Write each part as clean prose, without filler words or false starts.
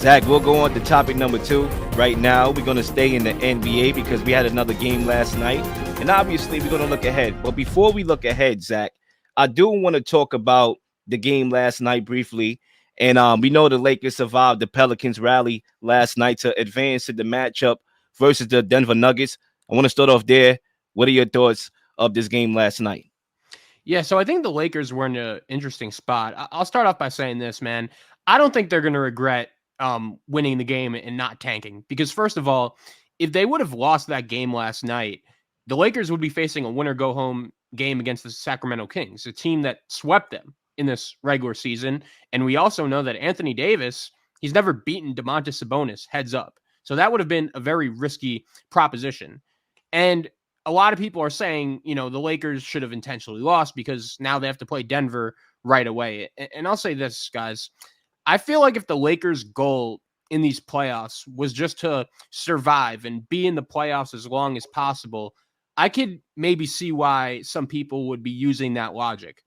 Zach, we'll go on to topic number 2. Right now, we're going to stay in the NBA because we had another game last night. And obviously, we're going to look ahead. But before we look ahead, Zach, I do want to talk about the game last night briefly. And we know the Lakers survived the Pelicans rally last night to advance to the matchup versus the Denver Nuggets. I want to start off there. What are your thoughts of this game last night? Yeah, so I think the Lakers were in an interesting spot. I'll start off by saying this, man. I don't think they're going to regret winning the game and not tanking because, first of all, if they would have lost that game last night, the Lakers would be facing a winner go home game against the Sacramento Kings, a team that swept them in this regular season. And we also know that Anthony Davis, he's never beaten Domantas Sabonis heads up. So that would have been a very risky proposition. And a lot of people are saying, the Lakers should have intentionally lost because now they have to play Denver right away. And I'll say this, guys. I feel like if the Lakers' goal in these playoffs was just to survive and be in the playoffs as long as possible, I could maybe see why some people would be using that logic.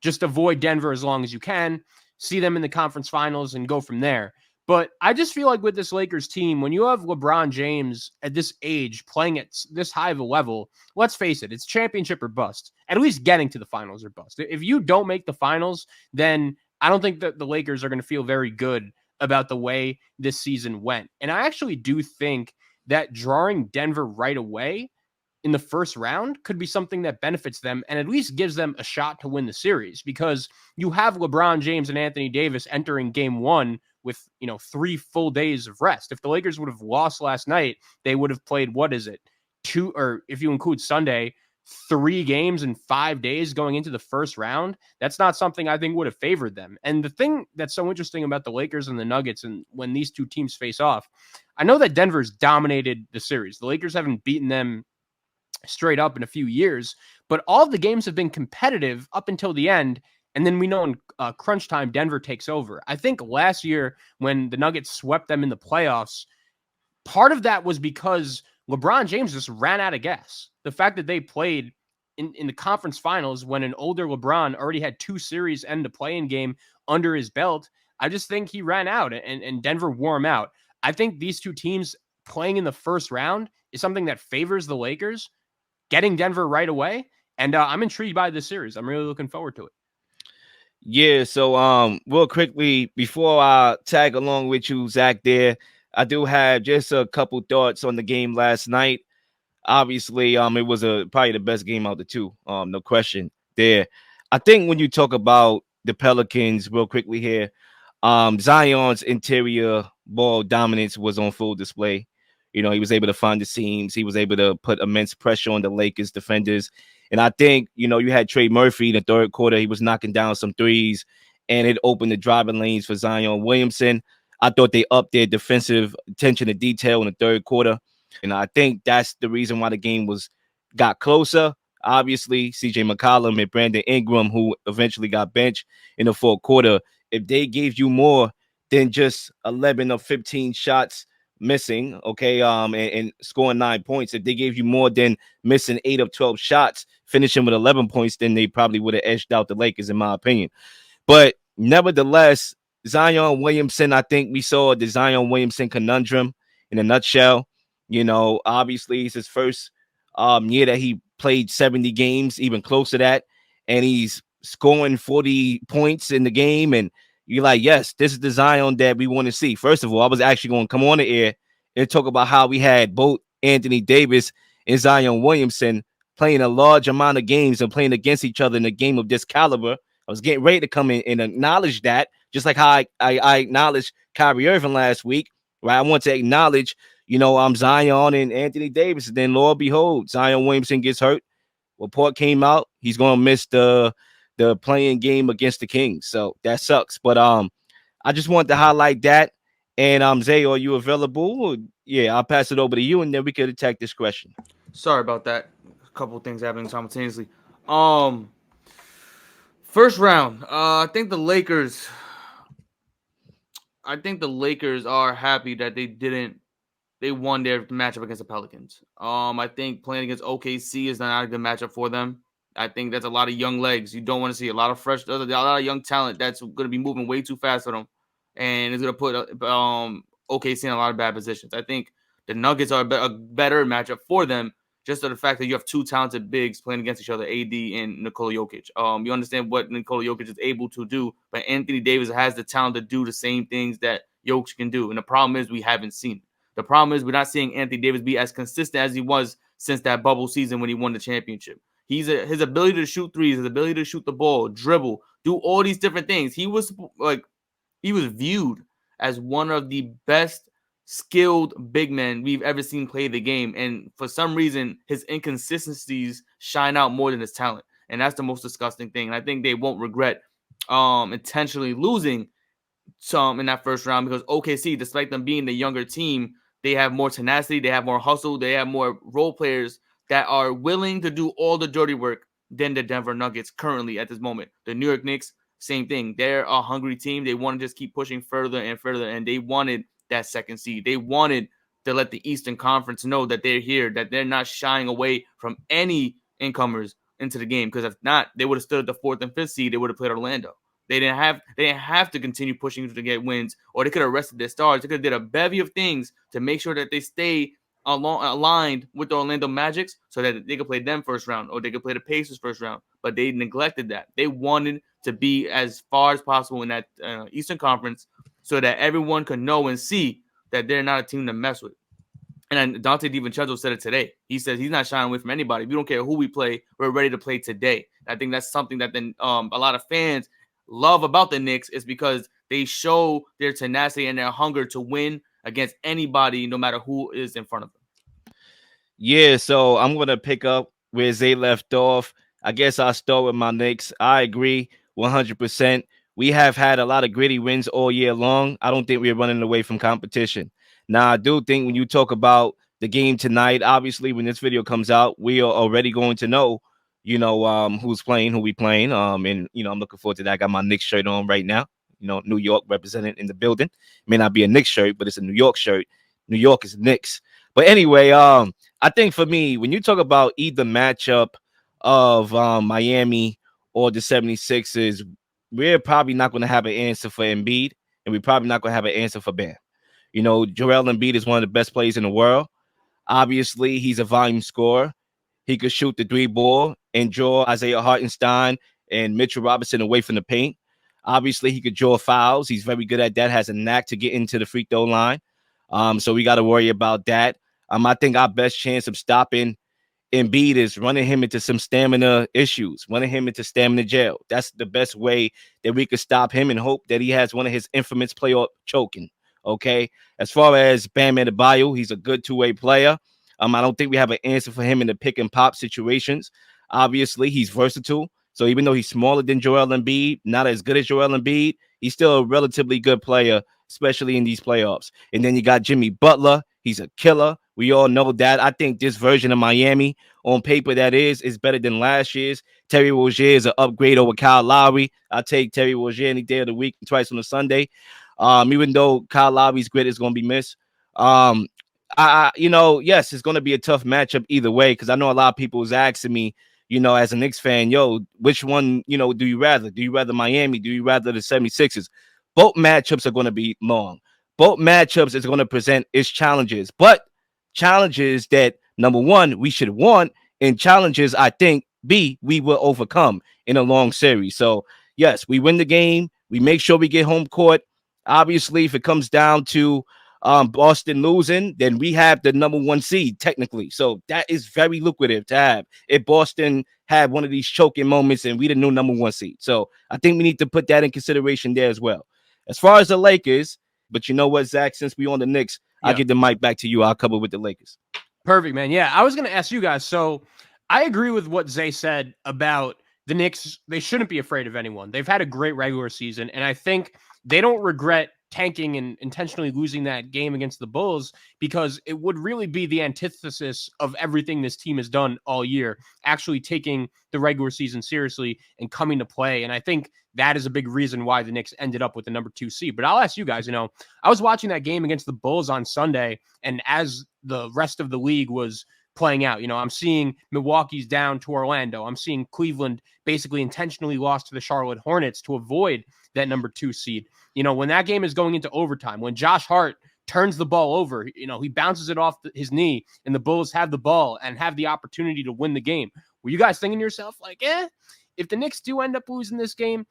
Just avoid Denver as long as you can, see them in the conference finals, and go from there. But I just feel like with this Lakers team, when you have LeBron James at this age playing at this high of a level, let's face it, it's championship or bust. At least getting to the finals or bust. If you don't make the finals, then I don't think that the Lakers are going to feel very good about the way this season went. And I actually do think that drawing Denver right away in the first round could be something that benefits them and at least gives them a shot to win the series because you have LeBron James and Anthony Davis entering game 1 with 3 full days of rest. If the Lakers would have lost last night, they would have played, what is it, 2, or if you include Sunday, 3 games in 5 days going into the first round. That's not something I think would have favored them. And the thing that's so interesting about the Lakers and the Nuggets, and when these two teams face off, I know that Denver's dominated the series. The Lakers haven't beaten them straight up in a few years, but all of the games have been competitive up until the end. And then we know in crunch time, Denver takes over. I think last year when the Nuggets swept them in the playoffs, part of that was because LeBron James just ran out of gas. The fact that they played in the conference finals when an older LeBron already had 2 series end to play-in game under his belt, I just think he ran out and Denver wore him out. I think these two teams playing in the first round is something that favors the Lakers getting Denver right away. And I'm intrigued by this series. I'm really looking forward to it. Yeah, so real quickly, before I tag along with you, Zach, there, I do have just a couple thoughts on the game last night. Obviously, it was probably the best game out of the two, no question there. I think when you talk about the Pelicans, real quickly here, Zion's interior ball dominance was on full display. He was able to find the seams. He was able to put immense pressure on the Lakers defenders. And I think, you had Trey Murphy in the third quarter. He was knocking down some threes, and it opened the driving lanes for Zion Williamson. I thought they upped their defensive attention to detail in the third quarter. And I think that's the reason why the game got closer. Obviously, C.J. McCollum and Brandon Ingram, who eventually got benched in the fourth quarter, if they gave you more than just 11 of 15 shots missing, okay, and scoring 9 points, if they gave you more than missing 8 of 12 shots, finishing with 11 points, then they probably would have edged out the Lakers, in my opinion. But nevertheless, Zion Williamson, I think we saw the Zion Williamson conundrum in a nutshell. Obviously, it's his first year that he played 70 games, even close to that, and he's scoring 40 points in the game, and you're like, yes, this is the Zion that we want to see. First of all, I was actually going to come on the air and talk about how we had both Anthony Davis and Zion Williamson playing a large amount of games and playing against each other in a game of this caliber. I was getting ready to come in and acknowledge that, just like how I acknowledged Kyrie Irving last week, right? I want to acknowledge, Zion and Anthony Davis. And then, lo and behold, Zion Williamson gets hurt. Report came out. He's going to miss the playing game against the Kings. So that sucks. But I just wanted to highlight that. And Zay, are you available? Yeah, I'll pass it over to you, and then we could attack this question. Sorry about that. A couple things happening simultaneously. First round. I think the Lakers are happy that they won their matchup against the Pelicans. I think playing against OKC is not a good matchup for them. I think that's a lot of young legs. You don't want to see a lot of young talent that's going to be moving way too fast for them. and it's going to put OKC in a lot of bad positions. I think the Nuggets are a better matchup for them, just to the fact that you have two talented bigs playing against each other, AD and Nikola Jokic. You understand what Nikola Jokic is able to do, but Anthony Davis has the talent to do the same things that Jokic can do. And the problem is we haven't seen it. The problem is we're not seeing Anthony Davis be as consistent as he was since that bubble season when he won the championship. His ability to shoot threes, his ability to shoot the ball, dribble, do all these different things. He was viewed as one of the best skilled big men we've ever seen play the game. And for some reason, his inconsistencies shine out more than his talent. And that's the most disgusting thing. And I think they won't regret intentionally losing some in that first round, because OKC, despite them being the younger team, they have more tenacity, they have more hustle, they have more role players that are willing to do all the dirty work than the Denver Nuggets currently at this moment. The New York Knicks, same thing. They're a hungry team. They want to just keep pushing further and further, and they wanted that second seed. They wanted to let the Eastern Conference know that they're here, that they're not shying away from any incomers into the game, because if not, they would have stood at the 4th and 5th seed. They would have played Orlando. They didn't have to continue pushing to get wins, or they could have rested their stars. They could have did a bevy of things to make sure that they stay aligned with the Orlando Magic so that they could play them first round, or they could play the Pacers first round. But they neglected that. They wanted to be as far as possible in that Eastern Conference so that everyone could know and see that they're not a team to mess with. And Dante DiVincenzo said it today. He says he's not shying away from anybody. We don't care who we play. We're ready to play today. I think that's something that then a lot of fans love about the Knicks, is because they show their tenacity and their hunger to win against anybody, no matter who is in front of them. Yeah, so I'm going to pick up where Zay left off. I guess I'll start with my Knicks. I agree 100%. We have had a lot of gritty wins all year long. I don't think we're running away from competition. Now, I do think when you talk about the game tonight, obviously when this video comes out, we are already going to know, who's playing, who we playing. And I'm looking forward to that. I got my Knicks shirt on right now. New York represented in the building. It may not be a Knicks shirt, but it's a New York shirt. New York is Knicks. But anyway, I think for me, when you talk about either matchup of Miami or the 76ers, we're probably not going to have an answer for Embiid, and we're probably not going to have an answer for Bam. Joel Embiid is one of the best players in the world. Obviously, he's a volume scorer. He could shoot the three ball and draw Isaiah Hartenstein and Mitchell Robinson away from the paint. Obviously, he could draw fouls. He's very good at that, has a knack to get into the free throw line. So we got to worry about that. I think our best chance of stopping Embiid is running him into some stamina issues, running him into stamina jail. That's the best way that we could stop him, and hope that he has one of his infamous playoff choking. Okay. As far as Bam Adebayo, he's a good two-way player. I don't think we have an answer for him in the pick and pop situations. Obviously, he's versatile. So even though he's smaller than Joel Embiid, not as good as Joel Embiid, he's still a relatively good player, especially in these playoffs. And then you got Jimmy Butler. He's a killer. We all know that. I think this version of Miami, on paper, that is better than last year's. Terry Rozier is an upgrade over Kyle Lowry. I'll take Terry Rozier any day of the week, twice on a Sunday. Even though Kyle Lowry's grit is going to be missed. Yes, it's going to be a tough matchup either way, because I know a lot of people was asking me, as a Knicks fan, which one, do you rather? Do you rather Miami? Do you rather the 76ers? Both matchups are going to be long. Both matchups is going to present its challenges, but challenges that, number one, we should want, and challenges, I think, B, we will overcome in a long series. So, yes, we win the game. We make sure we get home court. Obviously, if it comes down to Boston losing, then we have the number one seed technically. So that is very lucrative to have if Boston had one of these choking moments and we the new number one seed. So I think we need to put that in consideration there as well. As far as the Lakers, but you know what, Zach, since we on the Knicks, I'll give the mic back to you. I'll cover with the Lakers. Perfect, man. Yeah, I was going to ask you guys. So I agree with what Zay said about the Knicks. They shouldn't be afraid of anyone. They've had a great regular season, and I think they don't regret tanking and intentionally losing that game against the Bulls, because it would really be the antithesis of everything this team has done all year, actually taking the regular season seriously and coming to play. And I think that is a big reason why the Knicks ended up with the number 2 seed. But I'll ask you guys, I was watching that game against the Bulls on Sunday, and as the rest of the league was playing out, I'm seeing Milwaukee's down to Orlando. I'm seeing Cleveland basically intentionally lost to the Charlotte Hornets to avoid that number 2 seed. When that game is going into overtime, when Josh Hart turns the ball over, he bounces it off his knee and the Bulls have the ball and have the opportunity to win the game. Were you guys thinking to yourself like, if the Knicks do end up losing this game,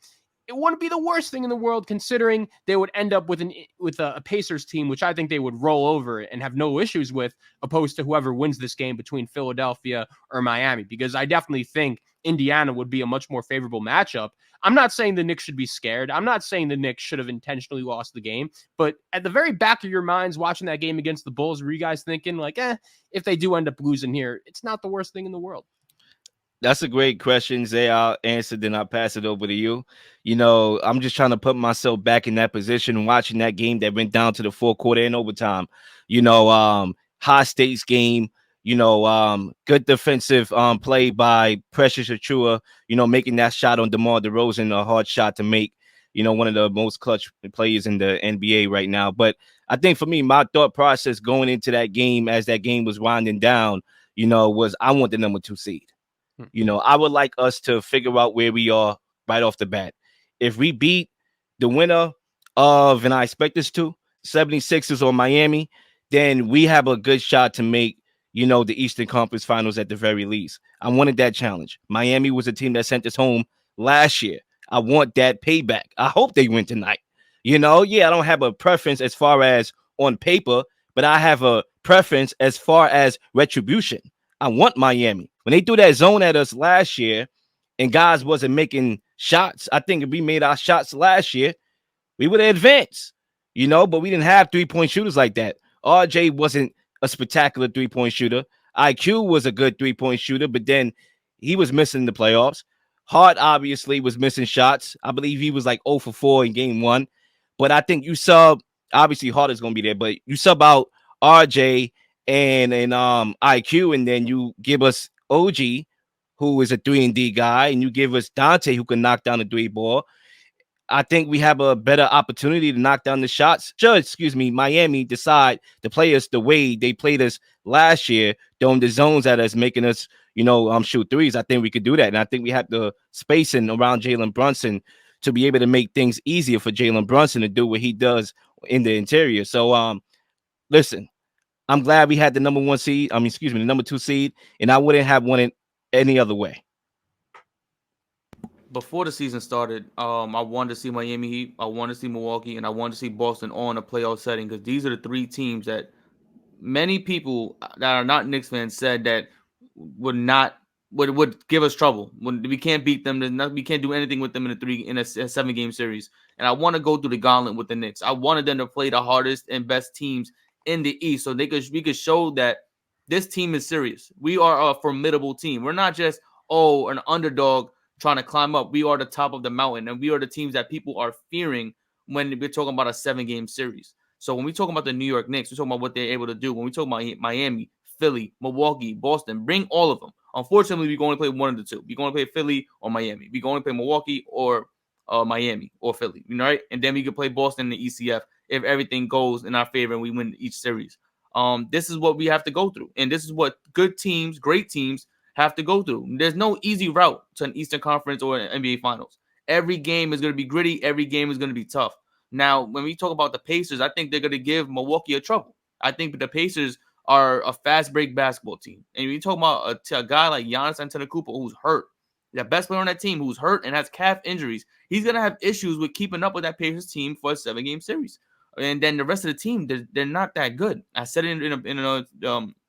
it wouldn't be the worst thing in the world, considering they would end up with a Pacers team, which I think they would roll over and have no issues with, opposed to whoever wins this game between Philadelphia or Miami, because I definitely think Indiana would be a much more favorable matchup. I'm not saying the Knicks should be scared. I'm not saying the Knicks should have intentionally lost the game, but at the very back of your minds, watching that game against the Bulls, were you guys thinking like, if they do end up losing here, it's not the worst thing in the world? That's a great question, Zay. I'll answer, then I'll pass it over to you. I'm just trying to put myself back in that position, watching that game that went down to the fourth quarter in overtime. High stakes game. Good defensive play by Precious Achua. Making that shot on DeMar DeRozan, a hard shot to make. One of the most clutch players in the NBA right now. But I think for me, my thought process going into that game, as that game was winding down, was I want the number 2 seed. I would like us to figure out where we are right off the bat. If we beat the winner of, and I expect us to, 76ers or Miami, then we have a good shot to make, the Eastern Conference Finals at the very least. I wanted that challenge. Miami was a team that sent us home last year. I want that payback. I hope they win tonight. I don't have a preference as far as on paper, but I have a preference as far as retribution. I want Miami. When they threw that zone at us last year and guys wasn't making shots, I think if we made our shots last year, we would have advanced, but we didn't have 3-point shooters like that. RJ wasn't a spectacular 3-point shooter. IQ was a good 3-point shooter, but then he was missing the playoffs. Hart obviously was missing shots. I believe he was like 0 for 4 in game 1. But I think you sub, obviously Hart is going to be there, but you sub out RJ and IQ, and then you give us OG, who is a 3-and-D guy, and you give us Dante, who can knock down the 3 ball. I think we have a better opportunity to knock down the shots. Miami decide to play us the way they played us last year, throwing the zones at us, making us, shoot threes. I think we could do that. And I think we have the spacing around Jalen Brunson to be able to make things easier for Jalen Brunson to do what he does in the interior. So, listen, I'm glad we had the number 1 seed. The number 2 seed, and I wouldn't have won it any other way. Before the season started, I wanted to see Miami Heat, I wanted to see Milwaukee, and I wanted to see Boston on a playoff setting, because these are the 3 teams that many people that are not Knicks fans said that would give us trouble. When we can't beat them, we can't do anything with them in a 7-game series. And I want to go through the gauntlet with the Knicks. I wanted them to play the hardest and best teams in the East, so we could show that this team is serious. We are a formidable team. We're not just an underdog trying to climb up. We are the top of the mountain, and we are the teams that people are fearing when we're talking about a 7-game series. So when we talk about the New York Knicks, we're talking about what they're able to do. When we talk about Miami, Philly, Milwaukee, Boston, bring all of them. Unfortunately, we're going to play one of the 2. We're going to play Philly or Miami. We're going to play Milwaukee or Miami or Philly, right? And then we can play Boston in the ECF if everything goes in our favor and we win each series. This is what we have to go through, and this is what good teams, great teams, have to go through. There's no easy route to an Eastern Conference or an NBA Finals. Every game is going to be gritty. Every game is going to be tough. Now, when we talk about the Pacers, I think they're going to give Milwaukee a trouble. I think the Pacers are a fast break basketball team. And when you talk about a guy like Giannis Antetokounmpo who's hurt, the best player on that team who's hurt and has calf injuries, he's going to have issues with keeping up with that Pacers team for a 7-game series. And then the rest of the team, they're not that good. I said it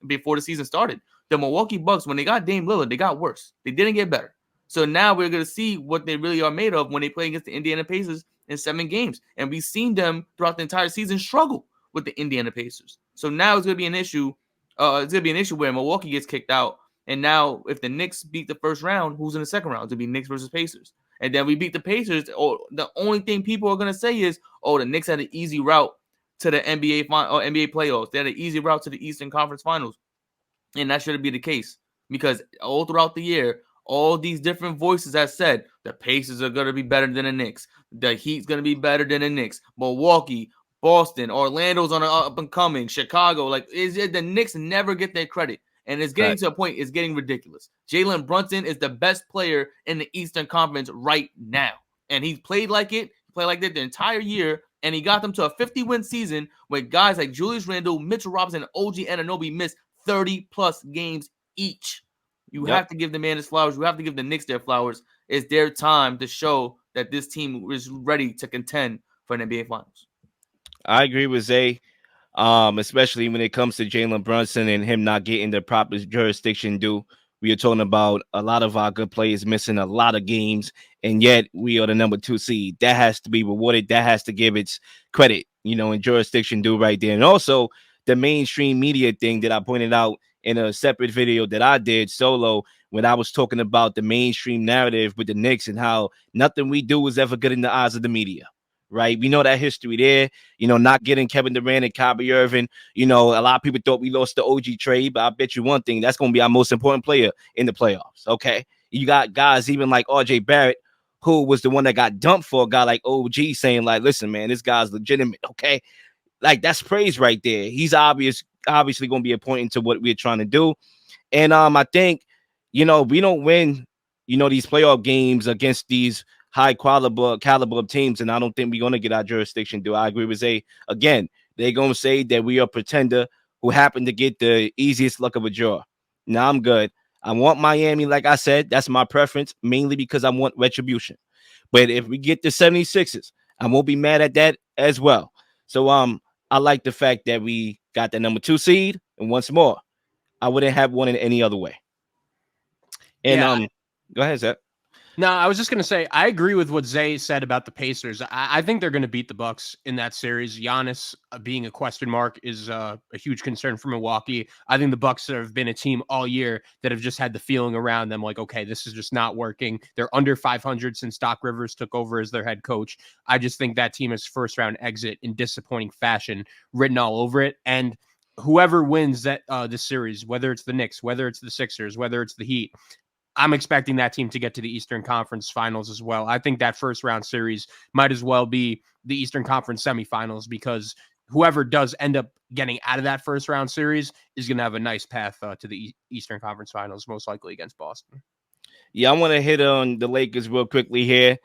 before the season started. The Milwaukee Bucks, when they got Dame Lillard, they got worse. They didn't get better. So now we're going to see what they really are made of when they play against the Indiana Pacers in 7 games. And we've seen them throughout the entire season struggle with the Indiana Pacers. So now it's going to be an issue. It's going to be an issue where Milwaukee gets kicked out. And now if the Knicks beat the first round, who's in the second round? It's going to be Knicks versus Pacers. And then we beat the Pacers. The only thing people are going to say is, the Knicks had an easy route to the NBA playoffs. They had an easy route to the Eastern Conference Finals. And that shouldn't be the case, because all throughout the year, all these different voices have said the Pacers are going to be better than the Knicks. The Heat's going to be better than the Knicks. Milwaukee, Boston, Orlando's on an up and coming. Chicago, the Knicks never get their credit. And it's getting to a point, it's getting ridiculous. Jalen Brunson is the best player in the Eastern Conference right now. And he's played like it. play like that the entire year, and he got them to a 50-win season with guys like Julius Randle, Mitchell Robinson, and OG Anunoby missed 30-plus games each. You Yep. have to give the man his flowers. You have to give the Knicks their flowers. It's their time to show that this team is ready to contend for an NBA Finals. I agree with Zay. Especially when it comes to Jalen Brunson and him not getting the proper jurisdiction due. We are talking about a lot of our good players missing a lot of games, and yet we are the number 2 seed. That has to be rewarded. That has to give its credit, and jurisdiction due right there. And also the mainstream media thing that I pointed out in a separate video that I did solo when I was talking about the mainstream narrative with the Knicks and how nothing we do is ever good in the eyes of the media. Right, we know that history there. Not getting Kevin Durant and Kyrie Irving. A lot of people thought we lost the OG trade, but I bet you one thing, that's going to be our most important player in the playoffs. Okay, you got guys even like RJ Barrett, who was the one that got dumped for a guy like OG, saying like, "Listen, man, this guy's legitimate." Okay, like that's praise right there. He's obviously going to be important to what we're trying to do. And I think, we don't win, these playoff games against these high caliber of teams, and I don't think we're gonna get our jurisdiction due. I agree with Zay. Again, they're gonna say that we are a pretender who happen to get the easiest luck of a draw. Now I'm good. I want Miami, like I said, that's my preference, mainly because I want retribution. But if we get the 76ers, I won't be mad at that as well. So I like the fact that we got the number 2 seed, and once more, I wouldn't have one in any other way. And Yeah. Go ahead, Zach. No, I was just going to say, I agree with what Zay said about the Pacers. I think they're going to beat the Bucks in that series. Giannis being a question mark is a huge concern for Milwaukee. I think the Bucks have been a team all year that have just had the feeling around them like, okay, this is just not working. They're under 500 since Doc Rivers took over as their head coach. I just think that team is first round exit in disappointing fashion written all over it. And whoever wins that this series, whether it's the Knicks, whether it's the Sixers, whether it's the Heat, I'm expecting that team to get to the Eastern Conference Finals as well. I think that first round series might as well be the Eastern Conference semifinals, because whoever does end up getting out of that first round series is going to have a nice path to the Eastern Conference Finals, most likely against Boston. Yeah, I want to hit on the Lakers real quickly here.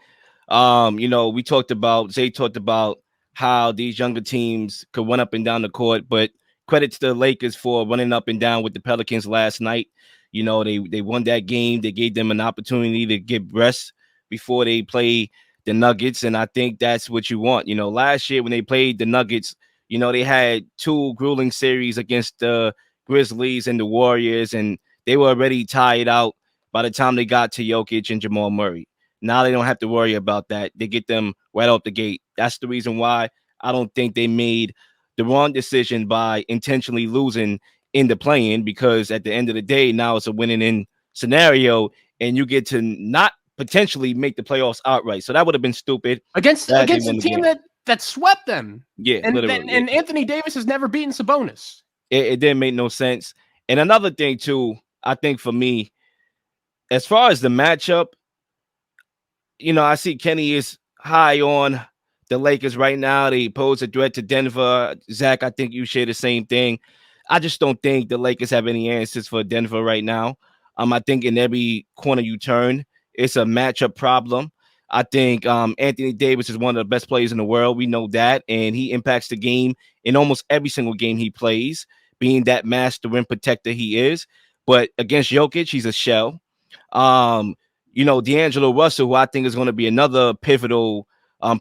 Zay talked about how these younger teams could run up and down the court, but credit to the Lakers for running up and down with the Pelicans last night. They won that game. They gave them an opportunity to get rest before they play the Nuggets, and I think that's what you want. Last year when they played the Nuggets, they had 2 grueling series against the Grizzlies and the Warriors, and they were already tired out by the time they got to Jokic and Jamal Murray. Now they don't have to worry about that. They get them right off the gate. That's the reason why I don't think they made the wrong decision by intentionally losing in the play-in, because at the end of the day, now it's a winning in scenario, and you get to not potentially make the playoffs outright. So that would have been stupid against a team that swept them. Yeah, and Anthony Davis has never beaten Sabonis. It didn't make no sense. And another thing too, I think for me, as far as the matchup, I see Kenny is high on the Lakers right now. They pose a threat to Denver. Zach, I think you share the same thing. I just don't think the Lakers have any answers for Denver right now. I think in every corner you turn, it's a matchup problem. I think Anthony Davis is one of the best players in the world. We know that, and he impacts the game in almost every single game he plays, being that master rim protector he is. But against Jokic, he's a shell. D'Angelo Russell, who I think is going to be another pivotal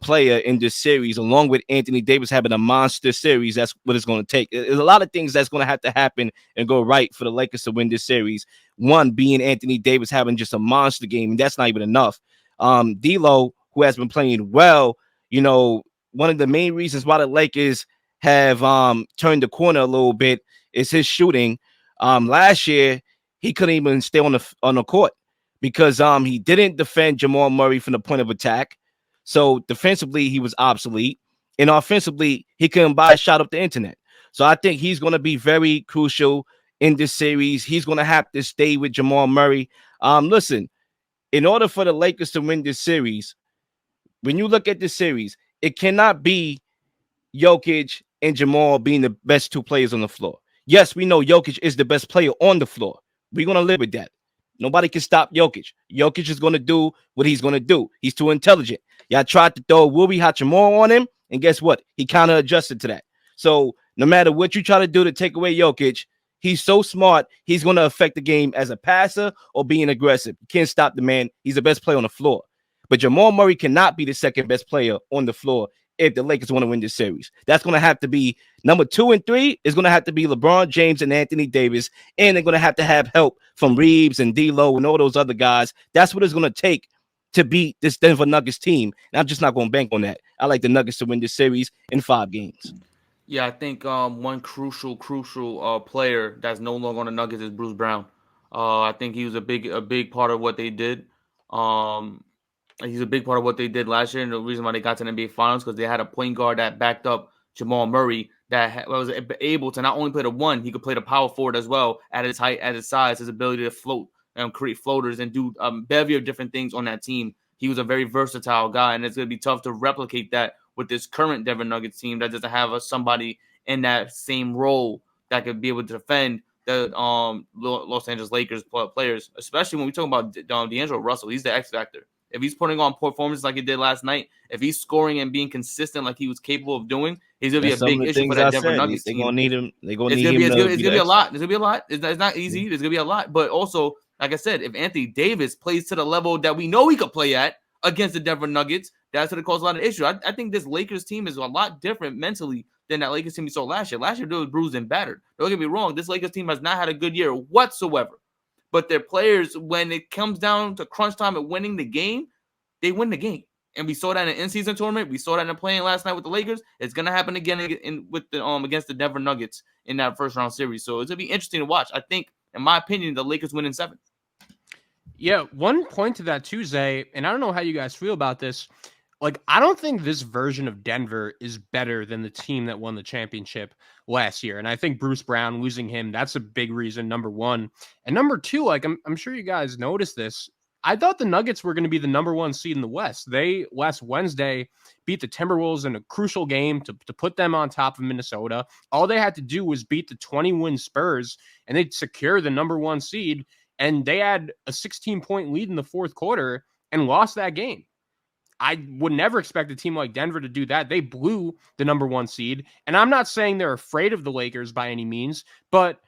player in this series, along with Anthony Davis having a monster series. That's what it's going to take. There's a lot of things that's going to have to happen and go right for the Lakers to win this series. One being Anthony Davis having just a monster game, and that's not even enough. D'Lo, who has been playing well, one of the main reasons why the Lakers have turned the corner a little bit is his shooting. Last year, he couldn't even stay on the court because he didn't defend Jamal Murray from the point of attack. So defensively, he was obsolete. And offensively, he couldn't buy a shot off the internet. So I think he's going to be very crucial in this series. He's going to have to stay with Jamal Murray. Listen, in order for the Lakers to win this series, when you look at this series, it cannot be Jokic and Jamal being the best 2 players on the floor. Yes, we know Jokic is the best player on the floor. We're going to live with that. Nobody can stop Jokic. Jokic is going to do what he's going to do. He's too intelligent. Y'all tried to throw Wilby Hachimura on him, and guess what? He kind of adjusted to that. So no matter what you try to do to take away Jokic, he's so smart. He's going to affect the game as a passer or being aggressive. You can't stop the man. He's the best player on the floor. But Jamal Murray cannot be the second best player on the floor if the Lakers want to win this series. That's going to have to be number 2 and 3 is going to have to be LeBron James and Anthony Davis, and they're going to have help from Reeves and D'Lo and all those other guys. That's what it's going to take to beat this Denver Nuggets team. And I'm just not going to bank on that. I like the Nuggets to win this series in 5 games. Yeah, I think one crucial player that's no longer on the Nuggets is Bruce Brown. I think he was a big part of what they did. He's a big part of what they did last year, and the reason why they got to the NBA Finals because they had a point guard that backed up Jamal Murray that was able to not only play the 1, he could play the power forward as well at his height, at his size, his ability to float and create floaters and do a bevy of different things on that team. He was a very versatile guy, and it's going to be tough to replicate that with this current Denver Nuggets team that doesn't have somebody in that same role that could be able to defend the Los Angeles Lakers players, especially when we talk about D'Angelo Russell. He's the X factor. If he's putting on performances like he did last night, if he's scoring and being consistent like he was capable of doing, he's going to be a big issue for that Denver Nuggets team. They're going to need him. They're going to need him. It's going to be a lot. It's going to be a lot. It's not easy. There's going to be a lot. But also, like I said, if Anthony Davis plays to the level that we know he could play at against the Denver Nuggets, that's going to cause a lot of issue. I think this Lakers team is a lot different mentally than that Lakers team we saw last year. Last year, they was bruised and battered. Don't get me wrong. This Lakers team has not had a good year whatsoever. But their players, when it comes down to crunch time and winning the game, they win the game. And we saw that in the in-season tournament. We saw that in the play-in last night with the Lakers. It's going to happen again with the against the Denver Nuggets in that first-round series. So it's going to be interesting to watch. I think, in my opinion, the Lakers win in 7. Yeah, one point to that too, Zay, and I don't know how you guys feel about this. Like, I don't think this version of Denver is better than the team that won the championship last year. And I think Bruce Brown, losing him, that's a big reason, number 1. And number 2, like, I'm sure you guys noticed this. I thought the Nuggets were going to be the number 1 seed in the West. They, last Wednesday, beat the Timberwolves in a crucial game to put them on top of Minnesota. All they had to do was beat the 20-win Spurs, and they'd secure the number 1 seed. And they had a 16-point lead in the fourth quarter and lost that game. I would never expect a team like Denver to do that. They blew the number 1 seed. And I'm not saying they're afraid of the Lakers by any means, but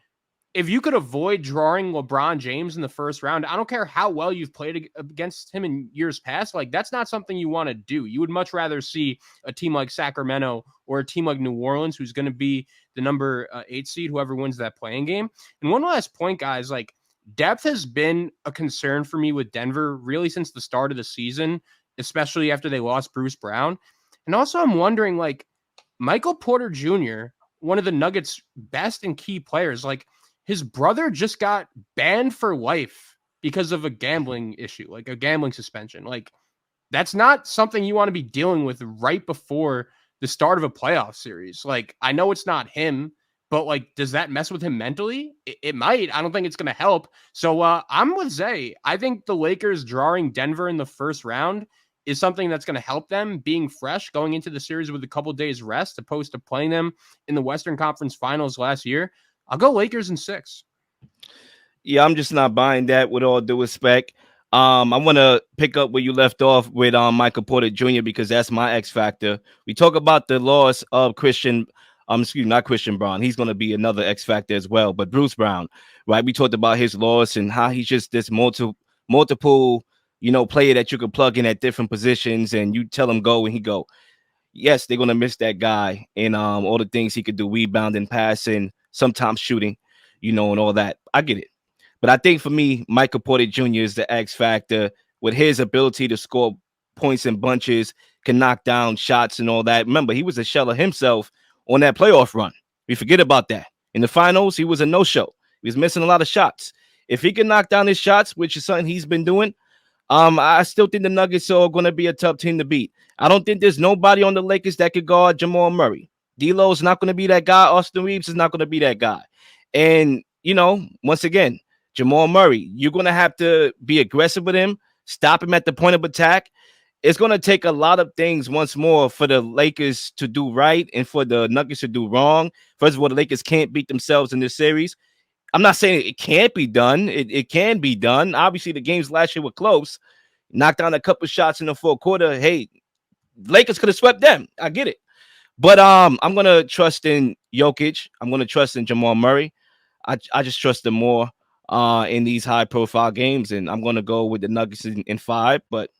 if you could avoid drawing LeBron James in the first round, I don't care how well you've played against him in years past. Like, that's not something you want to do. You would much rather see a team like Sacramento or a team like New Orleans, who's going to be the number 8 seed, whoever wins that playing game. And one last point, guys, like, depth has been a concern for me with Denver really since the start of the season, especially after they lost Bruce Brown. And also I'm wondering, like, Michael Porter Jr., one of the Nuggets' best and key players, like, his brother just got banned for life because of a gambling issue, like a gambling suspension. Like, that's not something you want to be dealing with right before the start of a playoff series. Like, I know it's not him, but, like, does that mess with him mentally? It might. I don't think it's going to help. So I'm with Zay. I think the Lakers drawing Denver in the first round is something that's going to help them being fresh going into the series with a couple days rest, opposed to playing them in the Western Conference Finals last year. I'll go Lakers in 6. Yeah, I'm just not buying that, with all due respect. I want to pick up where you left off with Michael Porter Jr. because that's my X factor. We talk about the loss of not Christian Brown. He's going to be another X factor as well, but Bruce Brown, right? We talked about his loss and how he's just this multiple, player that you could plug in at different positions and you tell him go and he go. Yes, they're going to miss that guy and all the things he could do, rebounding, passing, sometimes shooting, and all that. I get it. But I think for me, Michael Porter Jr. is the X factor with his ability to score points in bunches, can knock down shots and all that. Remember, he was a shell of himself on that playoff run. We forget about that. In the finals, he was a no-show. He was missing a lot of shots. If he can knock down his shots, which is something he's been doing, I still think the Nuggets are going to be a tough team to beat. I don't think there's nobody on the Lakers that could guard Jamal Murray. D'Lo's not going to be that guy. Austin Reeves is not going to be that guy. And, once again, Jamal Murray, you're going to have to be aggressive with him, stop him at the point of attack. It's going to take a lot of things once more for the Lakers to do right and for the Nuggets to do wrong. First of all, the Lakers can't beat themselves in this series. I'm not saying it can't be done. It can be done. Obviously, the games last year were close. Knocked down a couple shots in the fourth quarter. Hey, Lakers could have swept them. I get it. But I'm gonna trust in Jokic. I'm gonna trust in Jamal Murray. I just trust them more in these high profile games, and I'm gonna go with the Nuggets in 5, but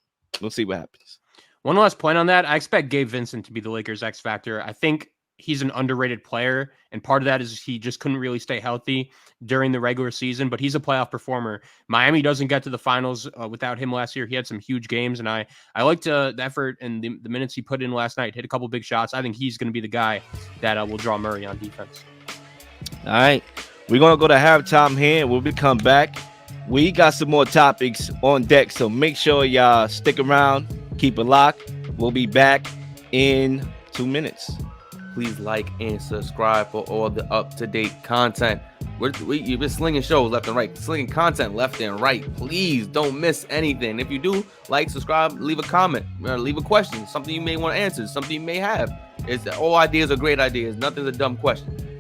we'll see what happens. One last point on that. I expect Gabe Vincent to be the Lakers X factor. I think he's an underrated player, and part of that is he just couldn't really stay healthy during the regular season, but he's a playoff performer. Miami doesn't get to the finals without him last year. He had some huge games, and I liked the effort and the minutes he put in last night. Hit a couple big shots. I think he's going to be the guy that will draw Murray on defense. All right. We're going to go to halftime here. When we come back, we got some more topics on deck, so make sure y'all stick around. Keep it locked. We'll be back in 2 minutes. Please like and subscribe for all the up-to-date content. You've been slinging shows left and right, slinging content left and right. Please don't miss anything. If you do, like, subscribe, leave a comment, or leave a question, something you may want to answer, something you may have. All ideas are great ideas. Nothing's a dumb question.